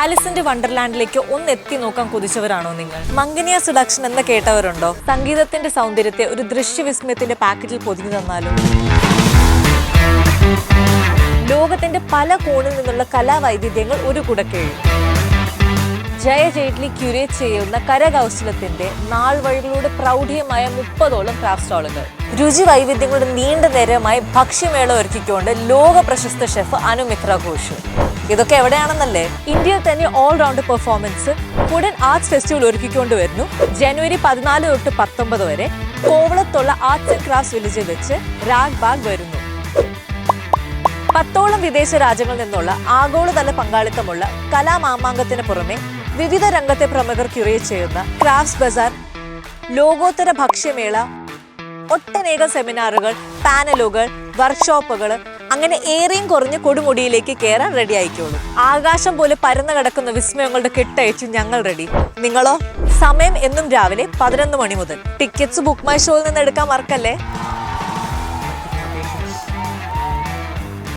ആലിസിന്റെ വണ്ടർലാൻഡിലേക്ക് ഒന്ന് എത്തി നോക്കാൻ കൊതിച്ചവരാണോ നിങ്ങൾ? മംഗനിയ സെഡക്ഷൻ എന്ന് കേട്ടവരുണ്ടോ? സംഗീതത്തിന്റെ സൗന്ദര്യത്തെ ഒരു ദൃശ്യവിസ്മയത്തിന്റെ പാക്കറ്റിൽ പൊതിഞ്ഞു തന്നാലും ലോകത്തിന്റെ പല കോണിൽ നിന്നുള്ള കലാവൈവിധ്യങ്ങൾ ഒരു കുടക്കീഴിൽ. ജയ ജെയ്റ്റ്ലി ക്യൂരേറ്റ് ചെയ്യുന്ന കരകൗശലത്തിന്റെ നാൾ വഴികളുടെ പ്രൗഢിയമായ 30ഓളം ക്രാഫ്റ്റ് സ്റ്റാളുകൾ, രുചി വൈവിധ്യങ്ങളുടെ നീണ്ട നിരമായി ഭക്ഷ്യമേള ഒരുക്കിക്കൊണ്ട് ലോക പ്രശസ്ത ഷെഫ് അനുമിത്ര ഘോഷ്. ഇതൊക്കെ എവിടെയാണെന്നല്ലേ? ഇന്ത്യയിൽ തന്നെ all round performance food and arts festival ഒരുക്കിക്കൊണ്ട് വരുന്നു. ജനുവരി 14 തൊട്ട് 19 വരെ കോവളത്തുള്ള ആർട്സ് ആൻഡ് ക്രാഫ്റ്റ്സ് വില്ലേജിൽ വെച്ച് രാഗ് ബാഗ് വരുന്നു. 10ഓളം വിദേശ രാജ്യങ്ങളിൽ നിന്നുള്ള ആഗോളതല പങ്കാളിത്തമുള്ള കലാമാമാങ്കത്തിന് പുറമെ വിവിധ രംഗത്തെ പ്രമുഖർ ക്യൂറേറ്റ് ചെയ്യുന്ന ക്രാഫ്റ്റ്സ് ബസാർ, ലോകോത്തര ഭക്ഷ്യമേള, ഒട്ടനേകം സെമിനാറുകൾ, പാനലുകൾ, വർക്ക്ഷോപ്പുകൾ, അങ്ങനെ ഏറെയും കുറഞ്ഞ് കൊടുമുടിയിലേക്ക് കയറാൻ റെഡി ആയിക്കോളൂ. ആകാശം പോലെ പരന്നു കിടക്കുന്ന വിസ്മയങ്ങളുടെ കെട്ടയച്ചു ഞങ്ങൾ റെഡി. നിങ്ങളോ? സമയം എന്നും രാവിലെ 11 മണി മുതൽ. ടിക്കറ്റ്സ് ബുക്ക് മൈ ഷോയിൽ നിന്ന് എടുക്കാൻ മറക്കല്ലേ.